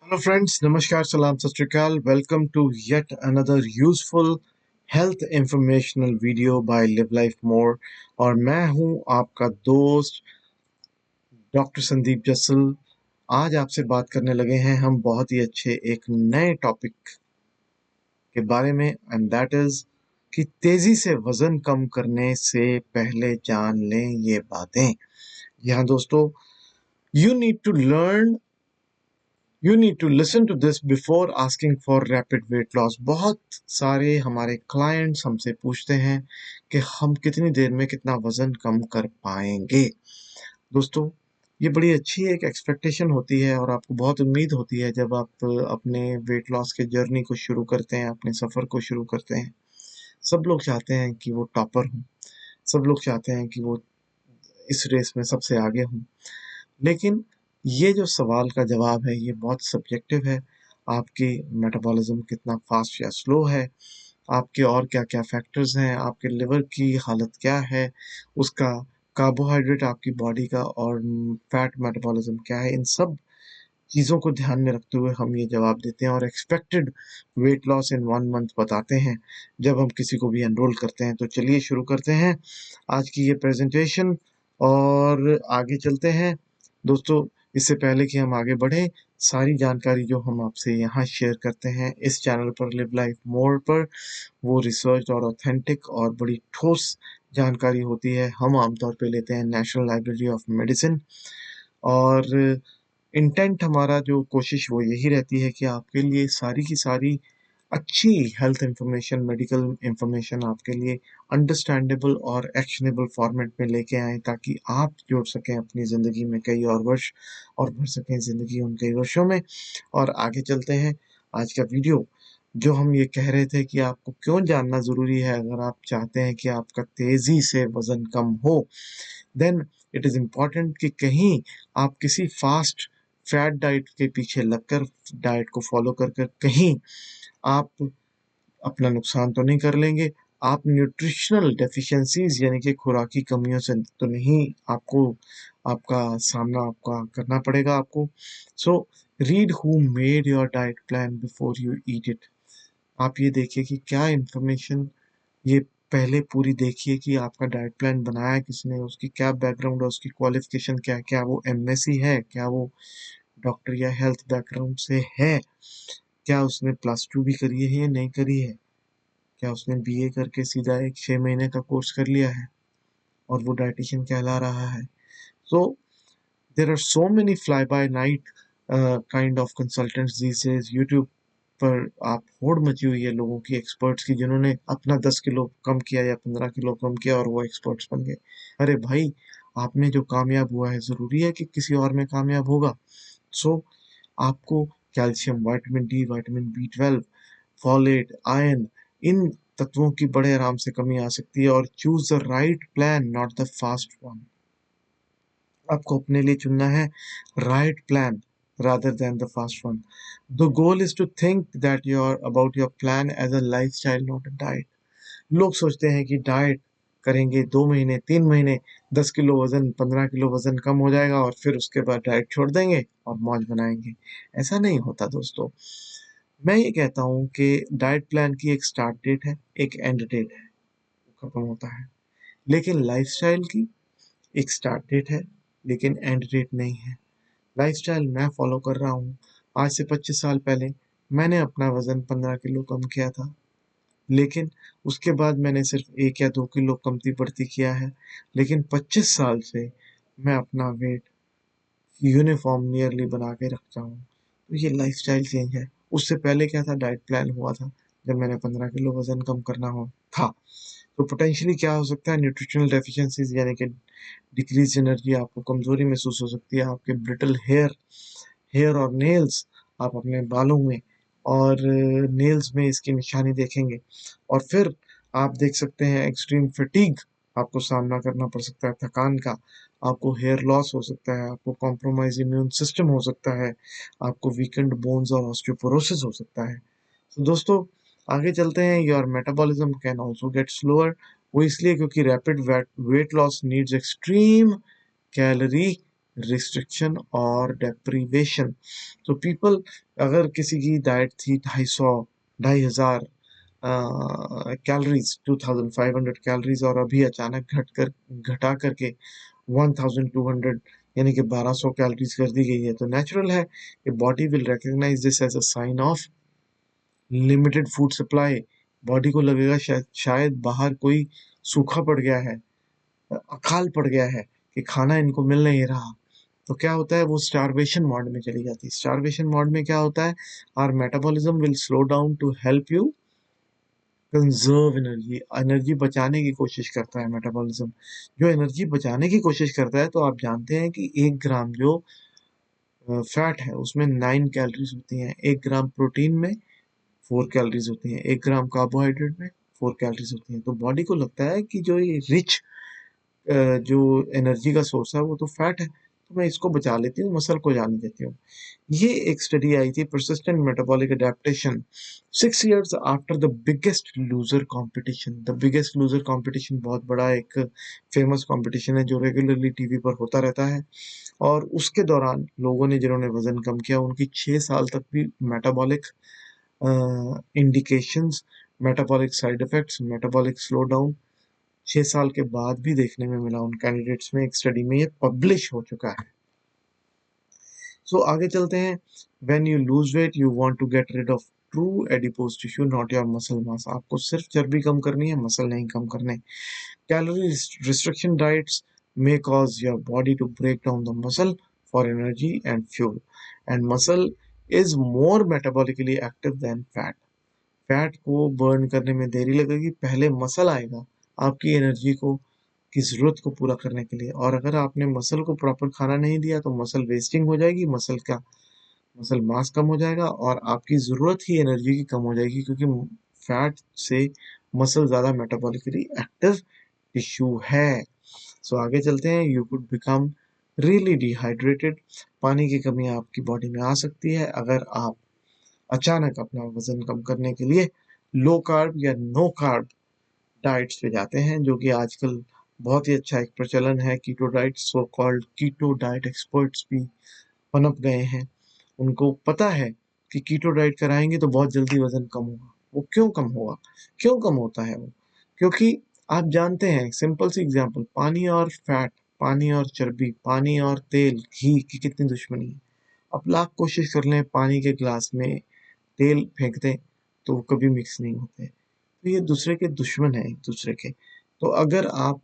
Hello friends, नमस्कार, सलाम, सत श्री अकाल। Welcome to yet another useful health informational video by Live Life More. और मैं हूं आपका दोस्त डॉक्टर संदीप जसल। आज आपसे बात करने लगे हैं हम बहुत ही अच्छे एक नए टॉपिक के बारे में, एंड दैट इज कि तेजी से वजन कम करने से पहले जान लें ये बातें। यहाँ दोस्तों, you need to learn You need to listen to this before asking for rapid weight loss। बहुत सारे हमारे क्लाइंट्स हमसे पूछते हैं कि हम कितनी देर में कितना वजन कम कर पाएंगे। दोस्तों, ये बड़ी अच्छी एक एक्सपेक्टेशन होती है और आपको बहुत उम्मीद होती है जब आप अपने वेट लॉस के जर्नी को शुरू करते हैं, अपने सफ़र को शुरू करते हैं। सब लोग चाहते हैं कि वो टॉपर हों, सब लोग चाहते हैं कि वो इस रेस में सबसे आगे हों। लेकिन ये जो सवाल का जवाब है ये बहुत सब्जेक्टिव है। आपकी मेटाबॉलिज्म कितना फास्ट या स्लो है, आपके और क्या क्या फैक्टर्स हैं, आपके लिवर की हालत क्या है, उसका कार्बोहाइड्रेट आपकी बॉडी का और फैट मेटाबॉलिज्म क्या है, इन सब चीज़ों को ध्यान में रखते हुए हम ये जवाब देते हैं और expected weight loss in 1 month बताते हैं जब हम किसी को भी एनरोल करते हैं। तो चलिए शुरू करते हैं आज की ये प्रेजेंटेशन और आगे चलते हैं। दोस्तों, इससे पहले कि हम आगे बढ़ें, सारी जानकारी जो हम आपसे यहाँ शेयर करते हैं इस चैनल पर लिव लाइफ मोर पर, वो रिसर्च और ऑथेंटिक और बड़ी ठोस जानकारी होती है। हम आमतौर पे लेते हैं नेशनल लाइब्रेरी ऑफ मेडिसिन, और इंटेंट हमारा जो कोशिश वो यही रहती है कि आपके लिए सारी की सारी अच्छी हेल्थ इंफॉर्मेशन, मेडिकल इंफॉर्मेशन आपके लिए अंडरस्टैंडेबल और एक्शनेबल फॉर्मेट में लेके आएँ, ताकि आप जोड़ सकें अपनी ज़िंदगी में कई और वर्ष और भर सकें ज़िंदगी उन कई वर्षों में। और आगे चलते हैं। आज का वीडियो जो हम ये कह रहे थे कि आपको क्यों जानना ज़रूरी है अगर आप चाहते हैं कि आपका तेज़ी से वज़न कम हो, देन इट इज़ इम्पॉर्टेंट कि कहीं आप किसी फास्ट फैट डाइट के पीछे लगकर, डाइट को फॉलो कर कर कहीं आप अपना नुकसान तो नहीं कर लेंगे। आप न्यूट्रिशनल डेफिशिएंसीज यानी कि खुराकी कमियों से तो नहीं आपको आपका सामना आपका करना पड़ेगा आपको। So read who made your diet plan before you eat it. आप ये देखिए कि क्या इंफॉर्मेशन, ये पहले पूरी देखिए कि आपका डाइट प्लान बनाया किसने, उसकी क्या बैकग्राउंड है, उसकी क्वालिफिकेशन क्या है, क्या वो एमएससी है, क्या वो डॉक्टर या हेल्थ बैकग्राउंड से है, क्या उसने +2 भी करी है या नहीं करी है, क्या उसने बीए करके सीधा एक 6 महीने का कोर्स कर लिया है और वो डाइटिशियन कहला रहा है। So there are so many fly by night kind of consultants these days. YouTube पर आप होड़ मची हुई है लोगों की, एक्सपर्ट्स की, जिन्होंने अपना 10 किलो कम किया या 15 किलो कम किया और वो एक्सपर्ट्स बन गए। अरे भाई, आपने जो कामयाब हुआ है ज़रूरी है कि किसी और में कामयाब होगा। सो आपको calcium, vitamin D, vitamin B 12, folate, iron, इन तत्वों की बड़े आराम से कमी आ सकती है। और choose the right plan, not the fast one. आपको अपने लिए चुनना है right plan rather than the fast one. The goal is to think that you're about your plan as a lifestyle, not a diet. लोग सोचते हैं कि diet करेंगे 2 महीने 3 महीने, 10 किलो वजन 15 किलो वजन कम हो जाएगा और फिर उसके बाद डाइट छोड़ देंगे और मौज बनाएंगे। ऐसा नहीं होता दोस्तों। मैं ये कहता हूँ कि डाइट प्लान की एक स्टार्ट डेट है, एक एंड डेट है, वो खत्म होता है। लेकिन लाइफस्टाइल की एक स्टार्ट डेट है लेकिन एंड डेट नहीं है। लाइफस्टाइल मैं फॉलो कर रहा हूँ। आज से 25 साल पहले मैंने अपना वजन 15 किलो कम किया था, लेकिन उसके बाद मैंने सिर्फ 1 या 2 किलो कमती बढ़ती किया है। लेकिन 25 साल से मैं अपना वेट यूनिफॉर्म नियरली बना के रखता हूँ। तो ये लाइफस्टाइल चेंज है। उससे पहले क्या था, डाइट प्लान हुआ था जब मैंने 15 किलो वजन कम करना हो था। तो पोटेंशियली क्या हो सकता है, न्यूट्रिशनल डेफिशिएंसीज यानी कि डिक्रीज एनर्जी, आपको कमजोरी महसूस हो सकती है, आपके ब्रिटल हेयर हेयर और नेल्स, आप अपने बालों में और नेल्स में इसकी निशानी देखेंगे। और फिर आप देख सकते हैं एक्सट्रीम फटीग, आपको सामना करना पड़ सकता है थकान का, आपको हेयर लॉस हो सकता है, आपको कॉम्प्रोमाइज इम्यून सिस्टम हो सकता है, आपको वीकेंड बोन्स और ऑस्टियोपोरोसिस हो सकता है। तो दोस्तों, आगे चलते हैं। Your metabolism can also get slower. वो इसलिए क्योंकि rapid weight loss needs extreme calorie restriction और डेप्रीवेशन। तो पीपल, अगर किसी की डाइट थी 250 कैलोरीज, 2500 कैलोरीज, और अभी अचानक घटा करके 1200 यानी कि 1200 कैलोरीज कर दी गई है, तो नेचुरल है कि body will recognise this as a sign of limited food supply. Body को लगेगा शायद बाहर कोई सूखा पड़ गया है, अकाल पड़ गया है, कि खाना इनको मिल नहीं रहा। तो क्या होता है, वो स्टारवेशन मोड में चली जाती है। स्टारवेशन मोड में क्या होता है, our metabolism will slow down to help you conserve energy. Energy बचाने की कोशिश करता है मेटाबॉलिज्म। जो एनर्जी बचाने की कोशिश करता है, तो आप जानते हैं कि 1 ग्राम जो फैट है उसमें 9 कैलोरीज होती हैं, 1 ग्राम प्रोटीन में 4 कैलोरीज होती हैं, 1 ग्राम कार्बोहाइड्रेट में 4 कैलोरीज होती हैं। तो बॉडी को लगता है कि जो ये रिच जो एनर्जी का सोर्स है वो तो फैट है, तो मैं इसको बचा लेती हूँ, मसल को जाने देती हूँ। ये एक स्टडी आई थी, persistent metabolic adaptation 6 years after the biggest loser competition. The biggest loser competition बहुत बड़ा एक फेमस कंपटीशन है जो रेगुलरली टीवी पर होता रहता है, और उसके दौरान लोगों ने जिन्होंने वजन कम किया उनकी 6 साल तक भी metabolic indications, metabolic side effects, metabolic slow down 6 साल के बाद भी देखने में मिला उन कैंडिडेट्स में। एक स्टडी में ये पब्लिश हो चुका है। सो आगे चलते हैं। When you lose weight you want to get rid of true adipose tissue, not your muscle mass. आपको सिर्फ चर्बी कम करनी है, मसल नहीं कम करने। Calorie restriction diets may cause your body to break down the muscle for energy and fuel, and muscle is more metabolically active than fat. Fat को burn करने में देरी लगेगी, पहले मसल आएगा आपकी एनर्जी को की ज़रूरत को पूरा करने के लिए। और अगर आपने मसल को प्रॉपर खाना नहीं दिया तो मसल वेस्टिंग हो जाएगी, मसल मास कम हो जाएगा, और आपकी ज़रूरत ही एनर्जी की कम हो जाएगी, क्योंकि फैट से मसल ज़्यादा मेटाबॉलिकली एक्टिव टिश्यू है। सो आगे चलते हैं। You could become really dehydrated. पानी की कमी आपकी बॉडी में आ सकती है अगर आप अचानक अपना वजन कम करने के लिए लो कार्ब या नो कार्ब डाइट्स पे जाते हैं, जो कि आजकल बहुत ही अच्छा एक प्रचलन है। Keto diet, so called keto diet experts भी पनप गए हैं। उनको पता है कि कीटो डाइट कराएंगे तो बहुत जल्दी वजन कम होगा। वो क्यों कम होगा, क्यों कम होता है वो? क्योंकि आप जानते हैं, सिंपल सी एग्जांपल, पानी और फैट, पानी और चर्बी, पानी और तेल, घी की कितनी दुश्मनी है। अब लाख कोशिश कर लें पानी के ग्लास में तेल फेंक दें तो वो कभी मिक्स नहीं होते। तो ये दूसरे के दुश्मन है, एक दूसरे के। तो अगर आप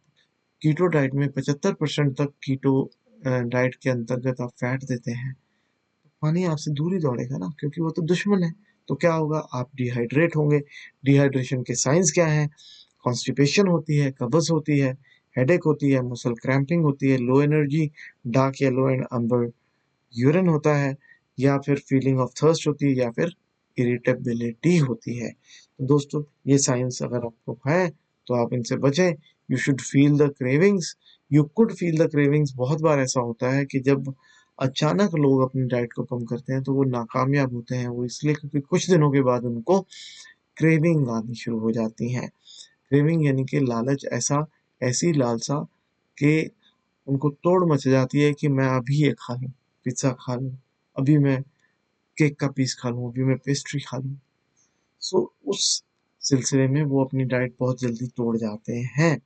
कीटो डाइट में 75% तक कीटो डाइट के अंतर्गत आप फैट देते हैं, तो पानी आपसे दूर ही दौड़ेगा ना, क्योंकि वो तो दुश्मन है। तो क्या होगा, आप डिहाइड्रेट होंगे। डिहाइड्रेशन के साइंस क्या है? कॉन्स्टिपेशन होती है, कब्ज होती है, हेडेक होती है, मसल क्रैम्पिंग होती है, low energy, dark yellow and amber urine होता है, या फिर फीलिंग ऑफ थर्स्ट होती है, या फिर इरिटेबिलिटी होती है। तो दोस्तों, ये साइंस अगर आपको है तो आप इनसे बचें। You should feel the cravings, you could feel the cravings. बहुत बार ऐसा होता है कि जब अचानक लोग अपनी डाइट को कम करते हैं तो वो नाकामयाब होते हैं। वो इसलिए क्योंकि कुछ दिनों के बाद उनको क्रेविंग आनी शुरू हो जाती हैं। क्रेविंग यानी कि लालच, ऐसी लालसा कि उनको तोड़ मच जाती है कि मैं अभी ये खा लूं, पिज्ज़ा खा लूं, अभी मैं केक का पीस खा लूं, अभी मैं पेस्ट्री खा लूं। सो उस सिलसिले में वो अपनी डाइट बहुत जल्दी तोड़ जाते हैं।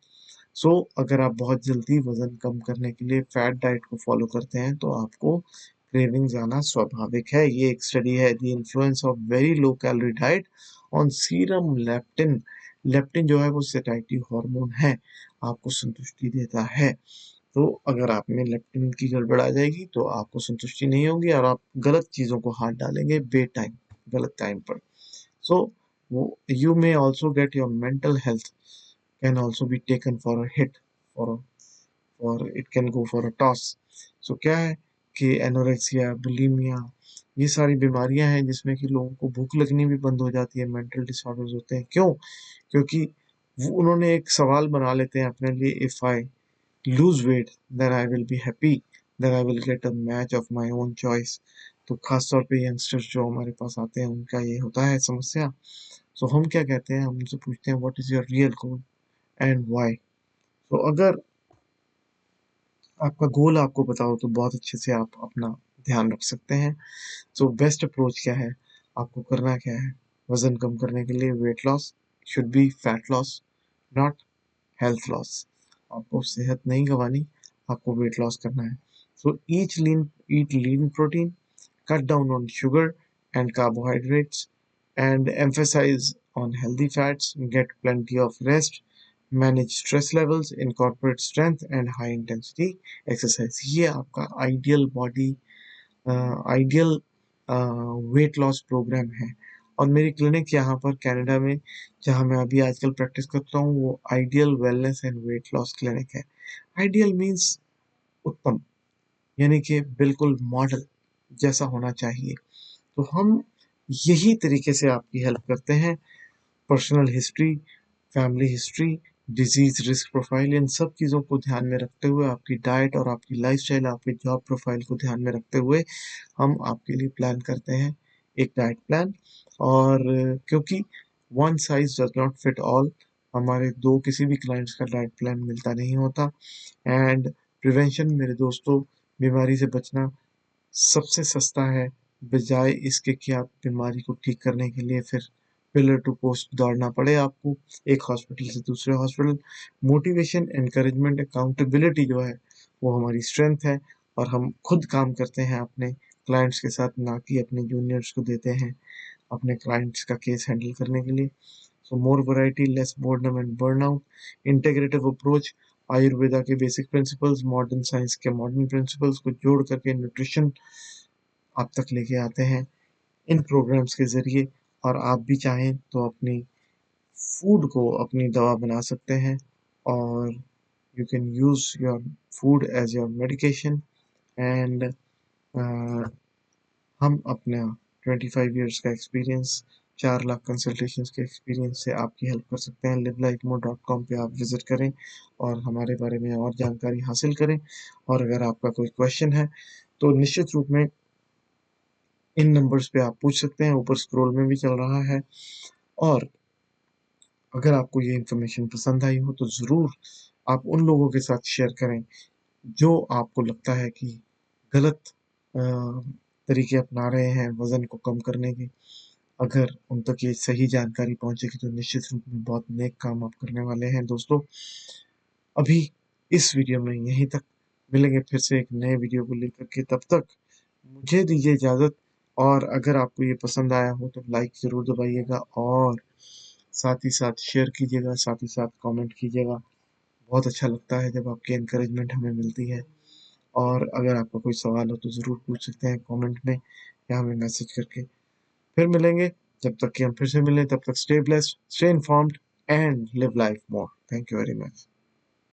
सो अगर आप बहुत जल्दी वजन कम करने के लिए फैट डाइट को फॉलो करते हैं तो आपको क्रेविंग्स आना स्वाभाविक है। ये एक स्टडी है, the influence of very low calorie diet on serum leptin. Leptin जो है वो सेटाइटी हार्मोन है, आपको संतुष्टि देता है। तो अगर आप में लेप्टिन की गड़बड़ आ जाएगी तो आपको संतुष्टि नहीं होगी, और आप गलत चीज़ों को हाथ डालेंगे बे टाइम, गलत टाइम पर। सो वो you may also get your mental health can also be taken for a hit, for a, for it can go for a toss. So क्या है कि एनोरेक्सिया, बुलिमिया, ये सारी बीमारियां हैं जिसमें कि लोगों को भूख लगनी भी बंद हो जाती है, मेंटल डिसऑर्डर्स होते हैं। क्यों? क्योंकि वो उन्होंने एक सवाल बना लेते हैं अपने लिए, if I lose weight then I will be happy, then I will get a match of my own choice. तो खासतौर पे यंगस्टर्स जो हमारे पास आते हैं उनका ये होता है समस्या। सो हम क्या कहते हैं, हम उनसे पूछते हैं what is your real goal and why. तो अगर आपका गोल आपको पता हो तो बहुत अच्छे से आप अपना ध्यान रख सकते हैं। सो बेस्ट अप्रोच क्या है, आपको करना क्या है? वजन कम करने के लिए weight loss should be fat loss, not health loss. आपको सेहत नहीं गंवानी, आपको वेट लॉस करना है। So eat lean protein, cut down on sugar and carbohydrates, and emphasize on healthy fats, get plenty of rest, manage stress levels, incorporate strength and high intensity exercise। ये आपका ideal body, ideal weight loss programme है। और मेरी clinic यहाँ पर Canada में, जहाँ मैं अभी आजकल प्रैक्टिस करता हूँ, वो ideal wellness and weight loss clinic है। आइडियल मीन्स उत्तम, यानी कि बिल्कुल मॉडल जैसा होना चाहिए। तो हम यही तरीके से आपकी हेल्प करते हैं। Personal history, family history, disease risk profile, इन सब चीज़ों को ध्यान में रखते हुए, आपकी डाइट और आपकी लाइफस्टाइल, आपकी जॉब प्रोफाइल को ध्यान में रखते हुए हम आपके लिए प्लान करते हैं एक डाइट प्लान। और क्योंकि one size does not fit all, हमारे दो किसी भी क्लाइंट्स का डाइट प्लान मिलता नहीं होता। एंड प्रिवेंशन मेरे दोस्तों, बीमारी से बचना सबसे सस्ता है, बजाय इसके कि आप बीमारी को ठीक करने के लिए फिर पिलर टू पोस्ट दौड़ना पड़े आपको, एक हॉस्पिटल से दूसरे हॉस्पिटल। मोटिवेशन, एनकरेजमेंट, अकाउंटेबिलिटी जो है वो हमारी स्ट्रेंथ है, और हम खुद काम करते हैं अपने क्लाइंट्स के साथ, ना कि अपने जूनियर्स को देते हैं अपने क्लाइंट्स का केस हैंडल करने के लिए। So more variety, less boredom and burnout, integrative approach, Ayurveda के बेसिक प्रिंसिपल्स, मॉडर्न साइंस के मॉडर्न प्रिंसिपल्स को जोड़ करके न्यूट्रिशन आप तक लेके आते हैं इन प्रोग्राम्स के ज़रिए। और आप भी चाहें तो अपनी फूड को अपनी दवा बना सकते हैं, और you can use your food as your medication. And हम अपना 25 ईयर्स का एक्सपीरियंस, 4 लाख कंसल्टेशंस के एक्सपीरियंस से आपकी हेल्प कर सकते हैं। livelifemore.com पे आप विजिट करें और हमारे बारे में और जानकारी हासिल करें। और अगर आपका कोई क्वेश्चन है तो निश्चित रूप में इन नंबर्स पे आप पूछ सकते हैं, ऊपर स्क्रॉल में भी चल रहा है। और अगर आपको ये इन्फॉर्मेशन पसंद आई हो तो ज़रूर आप उन लोगों के साथ शेयर करें जो आपको लगता है कि गलत तरीके अपना रहे हैं वज़न को कम करने के। अगर उन तक ये सही जानकारी पहुंचेगी तो निश्चित रूप में बहुत नेक काम आप करने वाले हैं दोस्तों। अभी इस वीडियो में यहीं तक, मिलेंगे फिर से एक नए वीडियो को लेकर के। तब तक मुझे दीजिए इजाज़त। और अगर आपको ये पसंद आया हो तो लाइक ज़रूर दबाइएगा, और साथ ही साथ शेयर कीजिएगा, साथ ही साथ कमेंट कीजिएगा। बहुत अच्छा लगता है जब आपकी एनकरेजमेंट हमें मिलती है। और अगर आपका कोई सवाल हो तो ज़रूर पूछ सकते हैं कमेंट में या हमें मैसेज करके। फिर मिलेंगे, जब तक कि हम फिर से मिलें तब तक stay blessed, stay informed and live Life more. Thank you very much.